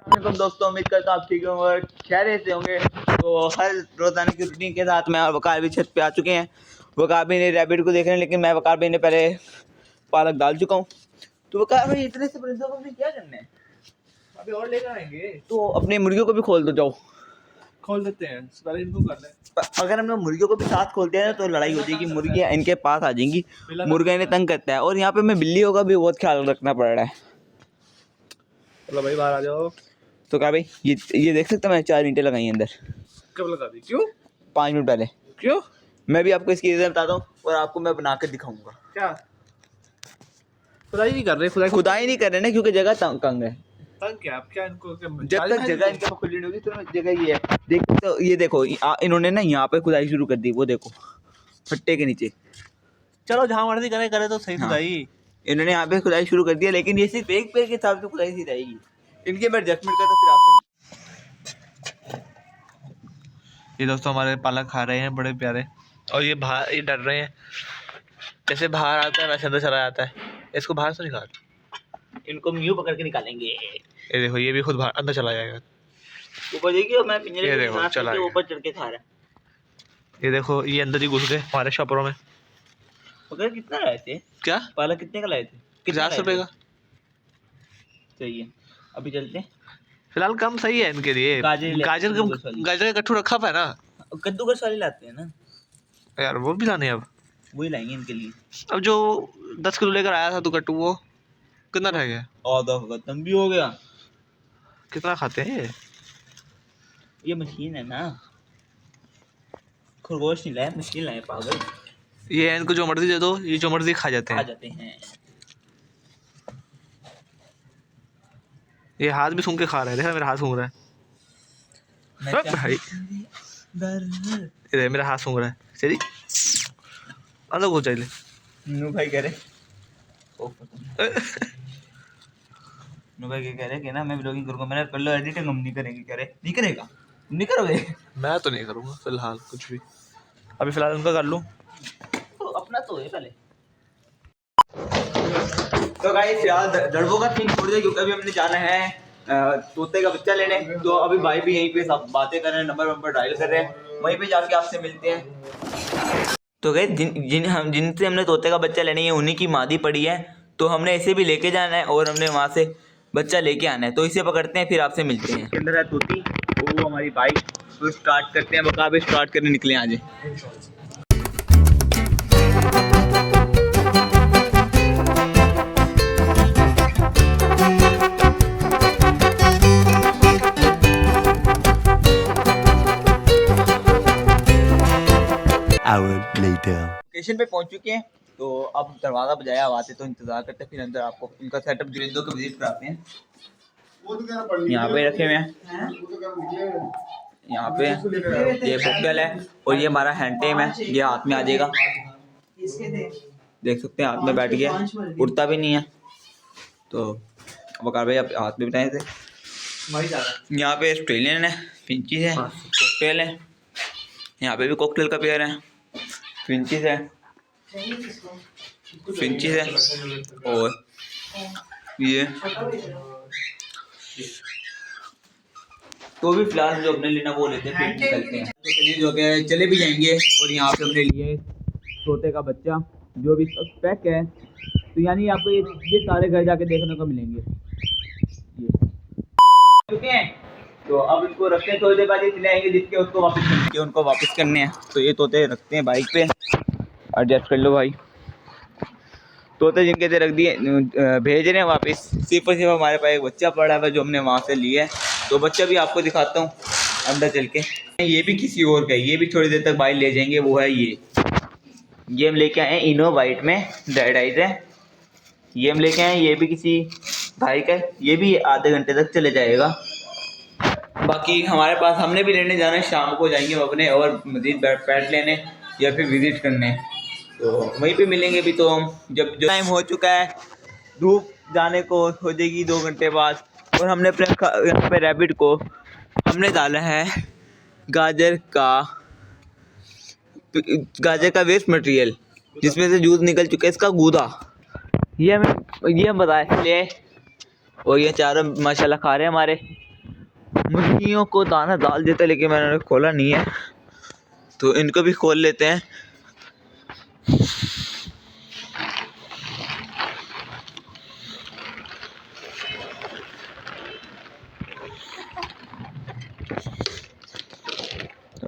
वालेकुम दोस्तों, उम्मीद करता हूँ आप ठीक होंगे, खैरियत से होंगे। तो हर रोज़ाना की रूटीन के साथ मैं और वकार भी छत पे आ चुके हैं। वकार भी ने रैबिट को देख रहे हैं, लेकिन मैं वकार भी ने पहले पालक डाल चुका हूँ। तो वकार भाई इतने से परिंदों को क्या करना है? अभी और लेकर आएंगे तो अपने मुर्गियों को भी खोल दो, जाओ खोल देते हैं, पहले इनको कर लें। अगर हमने मुर्गियों को भी साथ खोलते हैं तो लड़ाई हो जाएगी, मुर्गियाँ इनके पास आ जाएंगी, मुर्गा इन्हें तंग करता है। और यहाँ पे मैं बिल्लियों का भी बहुत ख्याल रखना पड़ रहा है। चलो भाई बाहर आ जाओ। तो क्या भाई ये देख सकते हैं, मैंने 4 ईंटें लगाई अंदर। कब लगा दी? क्यों? 5 मिनट पहले। क्यों? मैं भी आपको इसकी रीज़न बताता हूँ और आपको मैं बना कर दिखाऊंगा। क्या खुदाई नहीं कर रहे? खुदाई नहीं कर रहे ना, क्योंकि जगह तंग है। तंग क्या? आप क्या इनको जब तक जगह इनके पास खुली नहीं होगी तो जगह ये है। देखो तो ये देखो, इन्होंने ना यहाँ पे खुदाई शुरू कर दी, वो देखो फट्टे के नीचे। चलो जहाँ मर्जी करे तो सही। हाँ। खुदाई इन्होंने यहाँ पे खुदाई शुरू कर दिया, लेकिन ये सिर्फ एक पेड़ के हिसाब से खुदाई सी रहेगी। इनके मैं एडजस्टमेंट करता फिर आपसे। ये दोस्तों हमारे पालक खा रहे हैं, बड़े प्यारे। और ये बाहर, ये डर रहे हैं, जैसे बाहर आता है वैसे अंदर चला जाता है। इसको बाहर से निकाल, इनको म्यू पकड़ के निकालेंगे। ये देखो, ये भी खुद बाहर अंदर चला जाएगा। ऊपर देखिए, मैं पिंजरे ये के देखो, साथ चला से गया। ऊपर चढ़ के खा रहा है। ये देखो, ये अंदर ही घुस गए हमारे शॉपरों में। पकड़ कितना लाए थे? क्या पालक कितने का लाए थे? 50 रुपए का? सही है, अभी चलते हैं। फिलहाल कम सही है इनके लिए। गाजर का गट्ठू रखा हुआ है ना। कद्दूकस वाले लाते हैं ना यार, वो भी लाने अब। वही लाएंगे इनके लिए। अब जो 10 किलो लेकर आया था तू कट्टू, वो कितना रह गया? आधा खत्म भी हो गया। कितना खाते हैं ये मशीन है ना, खरगोश नहीं लाए, मशीन लाए पागल। ये इनको जो मर्जी दे दो, ये जो मर्जी खा जाते आ हैं। जाते हैं। ये हाथ भी सूंघ के खा रहा है। देखा मेरा हाथ सूंघ रहा है। भाई ये मेरा हाथ सूंघ रहा है। चलिए अलग हो जाए। नू भाई कह रहे नू भाई क्या कह रहे कि ना मैं ब्लॉगिंग करूंगा, मैंने कर लो एडिटिंग, हम नहीं करेंगे। कह रहे नहीं करेगा, नहीं करोगे? मैं तो नहीं करूँगा फिलहाल कुछ भी। अभी फिलहाल उनका कर लूँ तो अपना तो है पहले। तो गाइस फिलहाल दड़बों का सीन छोड़ दे, क्योंकि अभी हमने जाना है तोते का बच्चा लेने। तो अभी भाई भी यहीं पे सब बातें कर रहे हैं, नंबर डायल कर रहे हैं, वहीं पे जाके आपसे मिलते हैं। तो गाइस जिनसे हमने तोते का बच्चा लेने है उन्हीं की मादी पड़ी है, तो हमने इसे भी लेके जाना है और हमने वहाँ से बच्चा लेके आना है। तो इसे पकड़ते हैं, फिर आपसे मिलते हैं। अंदर है तोती, वो हमारी बाइक। तो स्टार्ट करते हैं, बका भी स्टार्ट करने निकले आज। स्टेशन पे पहुंच चुके हैं, तो अब दरवाजा बजाया, अब आते तो इंतजार करते, फिर अंदर आपको उनका सेटअप परिंदों को विजिट कराते हैं। यहाँ पे रखे हुए हैं, यहाँ पे ये बुकल है और ये हमारा हैंड टेम है, ये हाथ में आ जाएगा। देख सकते हैं हाथ में बैठ गया, उड़ता भी नहीं है। तो वकार भाई आप हाथ में बताए थे। यहाँ पे ऑस्ट्रेलियन है, फिंचीज है, कॉकटेल है। यहाँ पे भी कॉकटेल का पेयर है, फिंचीज है, और ये तो भी फिलहाल जो अपने लेना वो लेते हैं, फिर निकलते हैं। तो चलिए जो कि चले भी जाएंगे। और यहाँ पे हमने लिए तोते का बच्चा, जो भी पैक है। तो यानी आपको ये सारे घर जाके देखने को मिलेंगे। ये चुके हैं, तो अब इनको रखते हैं, थोड़ी देर बाद चले आएंगे, जिसके उसको वापस करने हैं। तो ये तोते रखते हैं बाइक पे, एडजस्ट कर लो भाई। तोते जिनके से रख दिए, भेज रहे हैं वापस। सिर्फ और सिर्फ हमारे पास एक बच्चा पड़ा है जो हमने वहाँ से लिया है। तो बच्चा भी आपको दिखाता हूँ अंदर चल के। ये भी किसी और का है, ये भी थोड़ी देर तक भाई ले जाएंगे। वो है ये हम लेके आए हैं इनो वाइट में, रेड आइज है। ये हम लेके आए हैं, ये भी किसी भाई का है, ये भी आधे घंटे तक चले जाएगा। बाकी हमारे पास, हमने भी लेने जाना है, शाम को जाएंगे अपने और मजीद पेट लेने या फिर विजिट करने। तो वहीं पे मिलेंगे। भी तो जब जो टाइम हो चुका है, धूप जाने को हो जाएगी 2 घंटे बाद। और हमने अपने यहाँ पे रैबिट को हमने डाला है गाजर का वेस्ट मटेरियल, जिसमें से जूस निकल चुका है, इसका गूदा। ये हम बताए ले। और ये चारों माशाल्लाह खा रहे हैं हमारे। मुर्गियों को दाना डाल देते, लेकिन मैंने खोला नहीं है, तो इनको भी खोल लेते हैं।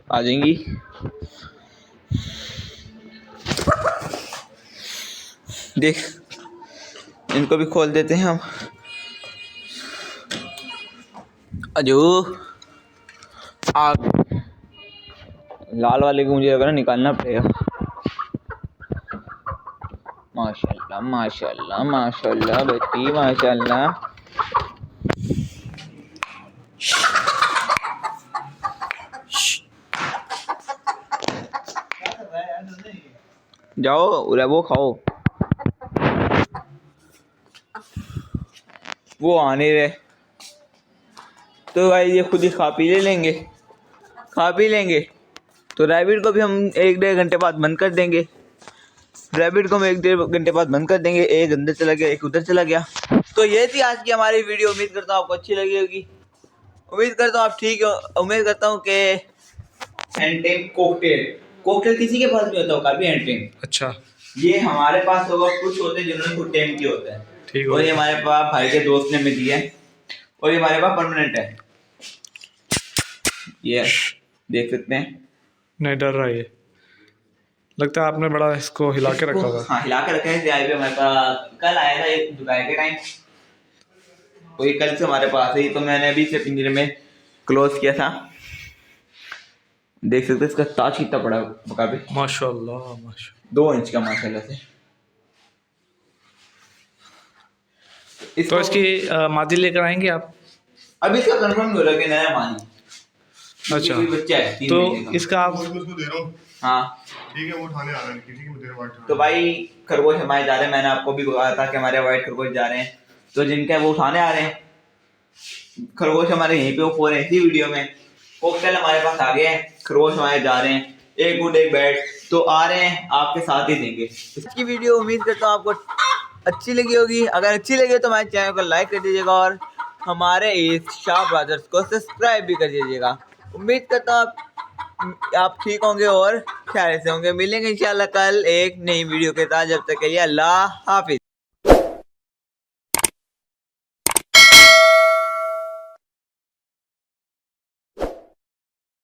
आ जाएंगी। देख, इनको भी खोल देते हैं हम। अजू आग लाल वाले को मुझे लग रहा है निकालना पड़ेगा। माशाल्लाह माशाल्लाह माशाल्लाह बेटी माशाल्लाह। जाओ उरे वो खाओ, वो आने रहे तो भाई ये खुद ही खा पी लेंगे, खा पी लेंगे। तो रैबिट को भी हम 1-1.5 घंटे बाद बंद कर देंगे। रैबिट को हम 1-1.5 घंटे बाद बंद कर देंगे। एक अंदर चला गया, एक उधर चला गया। तो ये थी आज की हमारी वीडियो। उम्मीद करता हूँ आपको अच्छी लगी होगी। उम्मीद करता हूँ आप ठीक हो। उम्मीद करता हूँ कि हैंडटेम कॉकटेल किसी के पास भी होता होगा भी हैंडटेम। अच्छा, ये हमारे पास होगा, कुछ होते हैं जिन्होंने खुद टेम किए होते हैं। ठीक और ये हमारे पास भाई के दोस्त ने हमें दिया है, और ये हमारे पास परमानेंट है। ये देख सकते हैं, नहीं डर रहा है, लगता है आपने बड़ा इसको हिला के रखा हुआ। हाँ, हिला के रखा है। आए हमारे पास कल आया था एक जुलाई के टाइम, वही कल से हमारे पास है। तो मैंने अभी से पिंजरे में क्लोज किया था। देख सकते हैं इसका ताज कितना बड़ा बका भी, माशाल्लाह माशाल्लाह 2 इंच का माशाल्लाह से। तो इसकी मादी लेकर आएंगे आप? अभी इसका कंफर्म नहीं हो रहा कि नया मानी। अच्छा, बच्चा है 3 तो महीने का। इसका आप उसको दे रहा हूँ। हाँ ठीक है, वो उठाने आ रहा है, किसी को दे रहा है। तो भाई खरगोश हमारे जा रहे हैं। मैंने आपको भी बताया था कि हमारे वाइट खरगोश जा रहे हैं, तो जिनका वो उठाने आ रहे हैं। खरगोश हमारे यहीं पे वो फोन है इसी वीडियो में। कॉकटेल हमारे पास आ गए हैं, खरगोश हमारे जा रहे हैं। एक गुड एक बैड तो आ रहे हैं, आपके साथ ही देंगे। इसकी वीडियो उम्मीद करता हूँ आपको अच्छी लगी होगी। अगर अच्छी लगी तो हमारे चैनल को लाइक कर दीजिएगा और हमारे इस शाह ब्रदर्स को सब्सक्राइब भी कर दीजिएगा। उम्मीद करता हूँ आप ठीक होंगे और ख्याल से होंगे। मिलेंगे इंशाल्लाह कल एक नई वीडियो के साथ। जब तक के लिए अल्लाह हाफिज।